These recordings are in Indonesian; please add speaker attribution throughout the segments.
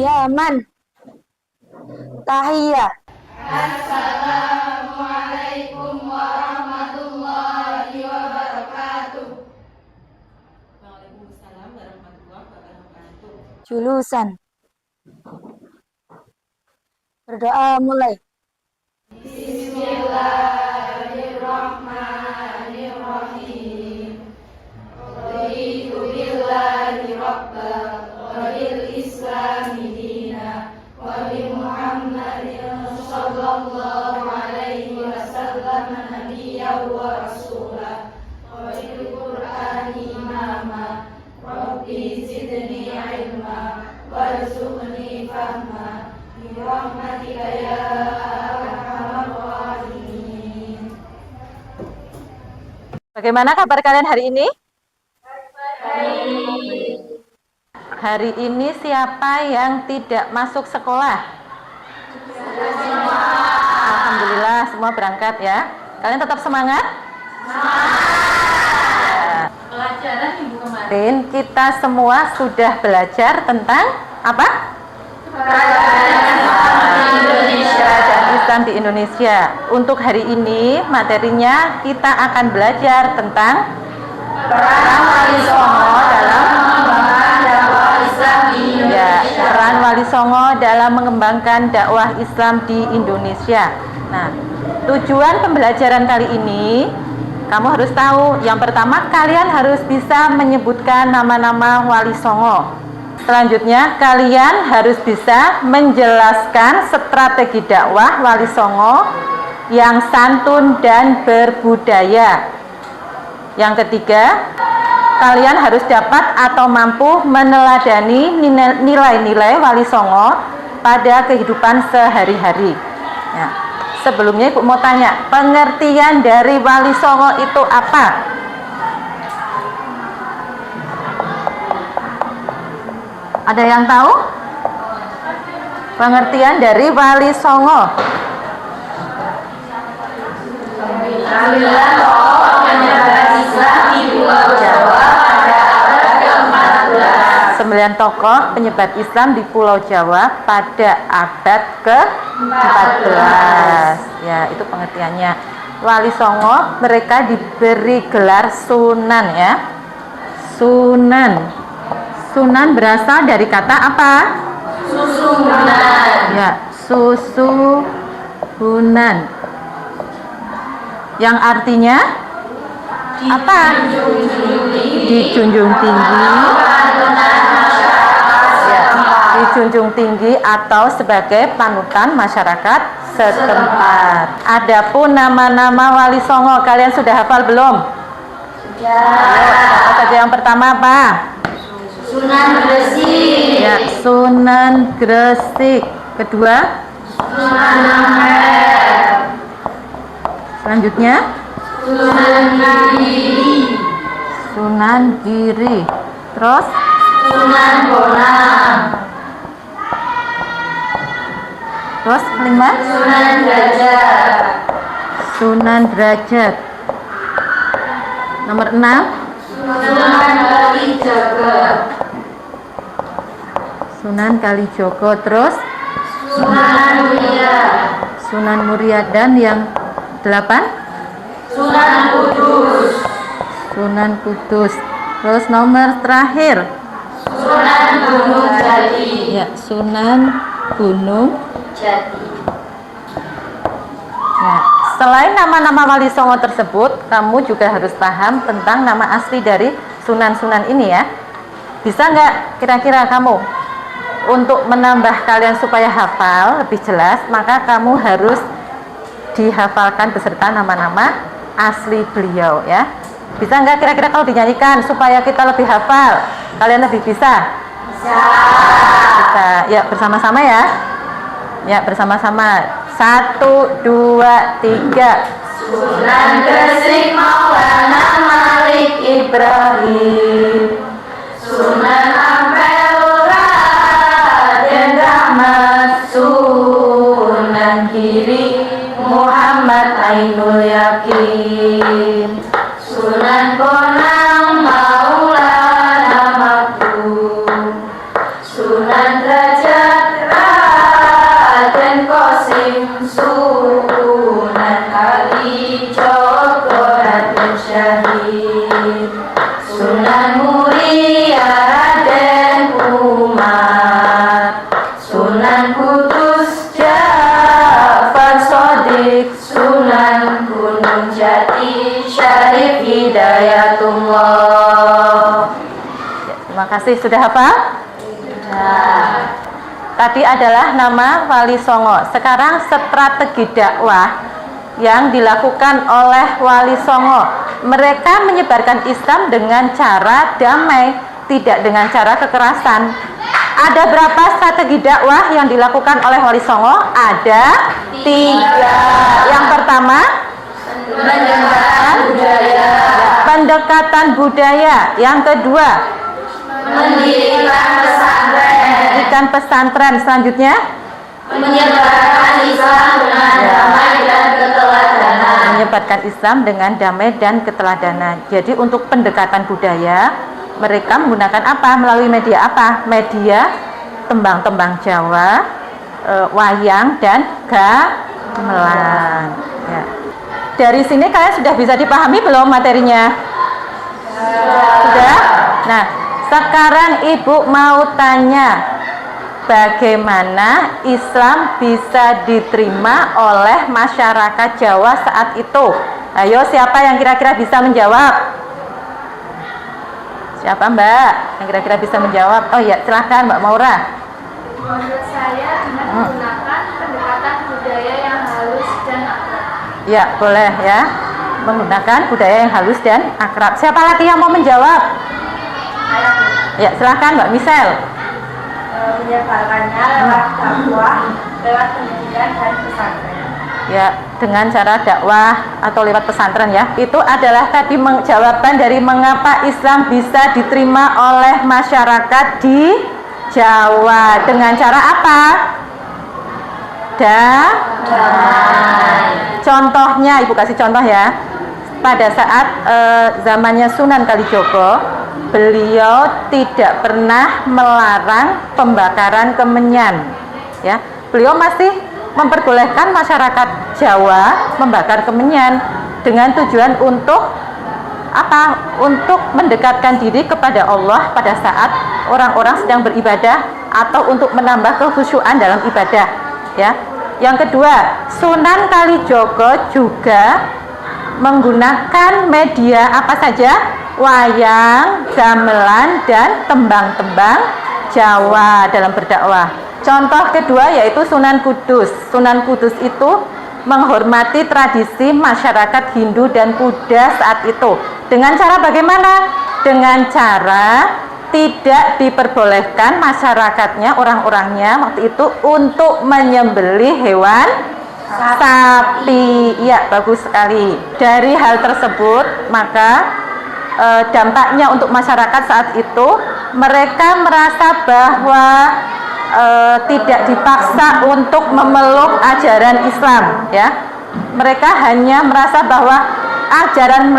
Speaker 1: Qiyaman. Tahiyah.
Speaker 2: Assalamualaikum warahmatullahi wabarakatuh. Waalaikumsalam warahmatullahi wabarakatuh.
Speaker 1: Julusan. Berdoa mulai.
Speaker 2: Bismillahirrahmanirrahim. Raditu billahi rabba wa bil islami dina wa bi Muhammadin sallallahu alaihi wasallam nabiyyan wa rasulah wa bil Qur'ani imama. Rabbi zidni ilma warzuqni fahma bi rahmatika ya arhamar rahimin.
Speaker 3: Bagaimana kabar kalian hari ini? Hari ini siapa yang tidak masuk sekolah? Alhamdulillah semua berangkat ya. Kalian tetap semangat? Semangat. Pelajaran minggu kemarin kita semua sudah belajar tentang apa? Kerajaan Islam di Indonesia. Untuk hari ini materinya kita akan belajar tentang peran Wali Songo dalam mengembangkan dakwah Islam di Indonesia. Ya, peran Wali Songo dalam mengembangkan dakwah Islam di Indonesia. Nah, tujuan pembelajaran kali ini kamu harus tahu. Yang pertama, kalian harus bisa menyebutkan nama-nama Wali Songo. Selanjutnya, kalian harus bisa menjelaskan strategi dakwah Wali Songo yang santun dan berbudaya. Yang ketiga, kalian harus dapat atau mampu meneladani nilai-nilai Wali Songo pada kehidupan sehari-hari. Ya. Sebelumnya Ibu mau tanya, pengertian dari Wali Songo itu apa? Ada yang tahu? Pengertian dari Wali Songo.
Speaker 2: 9 tokoh penyebar Islam di Pulau Jawa pada abad ke-14.
Speaker 3: 9 tokoh penyebar Islam di Pulau Jawa pada abad ke-14. Ya, itu pengertiannya. Wali Songo mereka diberi gelar Sunan ya. Sunan. Sunan berasal dari kata apa?
Speaker 2: Susunan.
Speaker 3: Ya, susuhunan. Yang artinya apa? Dijunjung tinggi. Ya, dijunjung tinggi atau sebagai panutan masyarakat setempat. Adapun nama-nama Wali Songo kalian sudah hafal belum?
Speaker 2: Ya.
Speaker 3: Apa saja yang pertama apa?
Speaker 2: Sunan Gresik.
Speaker 3: Ya, Sunan Gresik. Kedua?
Speaker 2: Sunan Ampel.
Speaker 3: Selanjutnya?
Speaker 2: Sunan Giri.
Speaker 3: Sunan Giri. Terus?
Speaker 2: Sunan Bonang.
Speaker 3: Terus kelima?
Speaker 2: Sunan Derajat.
Speaker 3: Sunan Derajat. Nomor 6?
Speaker 2: Sunan Kalijaga.
Speaker 3: Sunan Kalijogo. Terus?
Speaker 2: Sunan Muria.
Speaker 3: Sunan Muria. Dan yang 8?
Speaker 2: Sunan Kudus.
Speaker 3: Sunan Kudus. Terus nomor terakhir?
Speaker 2: Sunan Gunung Jati.
Speaker 3: Ya, Sunan Gunung
Speaker 2: Jati.
Speaker 3: Nah, selain nama-nama Wali Songo tersebut, kamu juga harus paham tentang nama asli dari sunan-sunan ini ya. Bisa nggak kira-kira kamu untuk menambah kalian supaya hafal lebih jelas, maka kamu harus dihafalkan beserta nama-nama asli beliau ya. Bisa nggak kira-kira kalau dinyanyikan supaya kita lebih hafal? Kalian lebih bisa?
Speaker 2: Bisa.
Speaker 3: Bisa. Ya, bersama-sama ya. Ya, bersama-sama. 1, 2, 3.
Speaker 2: Sunan Gresik Maulana Malik Ibrahim. Sunan Ampel Raden Rahmat. Sunan Giri Muhammad Ainul Yakin. Sunan Bonang Maulana Maktum. Sunan Derajat
Speaker 3: Masih sudah hafal? Tadi adalah nama Wali Songo. Sekarang strategi dakwah yang dilakukan oleh Wali Songo. Mereka menyebarkan Islam dengan cara damai, tidak dengan cara kekerasan. Ada berapa strategi dakwah yang dilakukan oleh Wali Songo? Ada 3. Yang pertama, pendekatan budaya. Yang kedua, mendirikan pesantren. Selanjutnya,
Speaker 2: menyebarkan Islam dengan damai dan keteladanan.
Speaker 3: menyebarkan Islam dengan damai dan keteladanan. Jadi untuk pendekatan budaya, mereka menggunakan apa? Melalui media apa? Media tembang-tembang Jawa, wayang dan gamelan. Ya. Dari sini kalian sudah bisa dipahami belum materinya? Sudah? Nah, sekarang Ibu mau tanya, bagaimana Islam bisa diterima oleh masyarakat Jawa saat itu? Ayo, siapa yang kira-kira bisa menjawab? Siapa Mbak yang kira-kira bisa menjawab? Oh ya, silahkan Mbak Maura.
Speaker 4: Menurut saya dengan menggunakan pendekatan budaya yang halus dan akrab.
Speaker 3: Ya, boleh ya. Menggunakan budaya yang halus dan akrab. Siapa lagi yang mau menjawab? Ya, silahkan Mbak Michelle.
Speaker 4: Menyebarkannya lewat dakwah, lewat pendidikan dan pesantren.
Speaker 3: Ya, dengan cara dakwah atau lewat pesantren ya. Itu adalah tadi jawaban dari mengapa Islam bisa diterima oleh masyarakat di Jawa. Dengan cara apa? Contohnya, Ibu kasih contoh ya. Pada saat zamannya Sunan Kalijogo, beliau tidak pernah melarang pembakaran kemenyan. Ya, beliau masih memperbolehkan masyarakat Jawa membakar kemenyan dengan tujuan untuk apa? Untuk mendekatkan diri kepada Allah pada saat orang-orang sedang beribadah atau untuk menambah kekhusyuan dalam ibadah. Ya. Yang kedua, Sunan Kalijogo juga menggunakan media apa saja? Wayang, gamelan, dan tembang-tembang Jawa dalam berdakwah. Contoh kedua yaitu Sunan Kudus. Sunan Kudus itu menghormati tradisi masyarakat Hindu dan Buddha saat itu. Dengan cara bagaimana? Dengan cara tidak diperbolehkan masyarakatnya, orang-orangnya waktu itu untuk menyembelih hewan sapi. Iya, bagus sekali. Dari hal tersebut, maka dampaknya untuk masyarakat saat itu, mereka merasa bahwa tidak dipaksa untuk memeluk ajaran Islam, ya. Mereka hanya merasa bahwa ajaran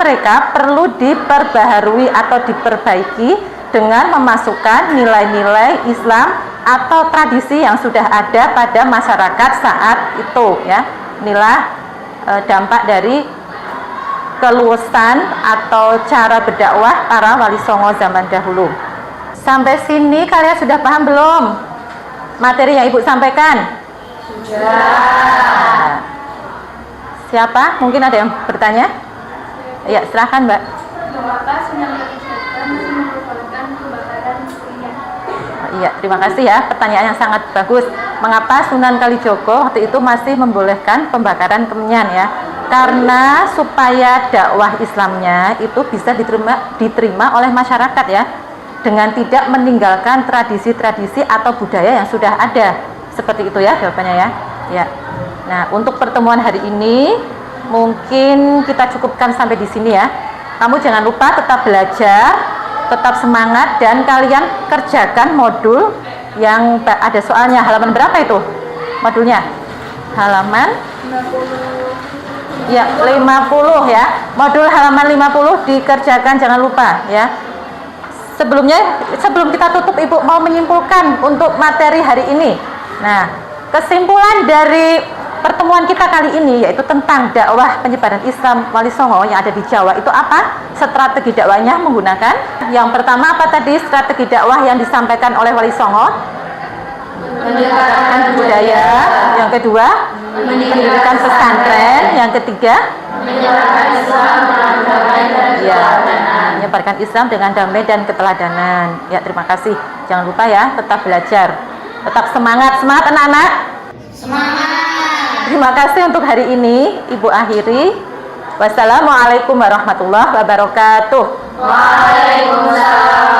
Speaker 3: mereka perlu diperbaharui atau diperbaiki dengan memasukkan nilai-nilai Islam atau tradisi yang sudah ada pada masyarakat saat itu, ya. Inilah dampak dari keluasan atau cara berdakwah para wali songo zaman dahulu. Sampai sini kalian sudah paham belum materi yang Ibu sampaikan? Sudah. Siapa? Mungkin ada yang bertanya? Ya, silahkan Mbak.
Speaker 4: Mengapa Sunan Kalijogo masih memperbolehkan pembakaran kemenyan?
Speaker 3: Iya, terima kasih ya. Pertanyaan yang sangat bagus. Mengapa Sunan Kalijogo waktu itu masih membolehkan pembakaran kemenyan ya? Karena supaya dakwah Islamnya itu bisa diterima oleh masyarakat ya, dengan tidak meninggalkan tradisi-tradisi atau budaya yang sudah ada. Seperti itu ya jawabannya ya. Ya. Nah, untuk pertemuan hari ini mungkin kita cukupkan sampai di sini ya. Kamu jangan lupa tetap belajar, tetap semangat, dan kalian kerjakan modul yang ada soalnya. Halaman berapa itu modulnya? Halaman 50 ya. Modul halaman 50 dikerjakan, jangan lupa ya. Sebelum kita tutup, Ibu mau menyimpulkan untuk materi hari ini. Nah, kesimpulan dari pertemuan kita kali ini yaitu tentang dakwah penyebaran Islam Wali Songo yang ada di Jawa. Itu apa? Strategi dakwahnya menggunakan yang pertama apa tadi strategi dakwah yang disampaikan oleh Wali Songo? Pendekatan budaya. Yang kedua, mendirikan pesantren. Yang ketiga,
Speaker 2: menyebarkan Islam dengan damai dan
Speaker 3: Ya,
Speaker 2: keteladanan.
Speaker 3: menyebarkan Islam dengan damai dan keteladanan. Ya, terima kasih. Jangan lupa ya, tetap belajar. Tetap semangat. Semangat anak-anak. Terima kasih untuk hari ini. Ibu akhiri. Wassalamualaikum warahmatullahi wabarakatuh.
Speaker 2: Waalaikumsalam.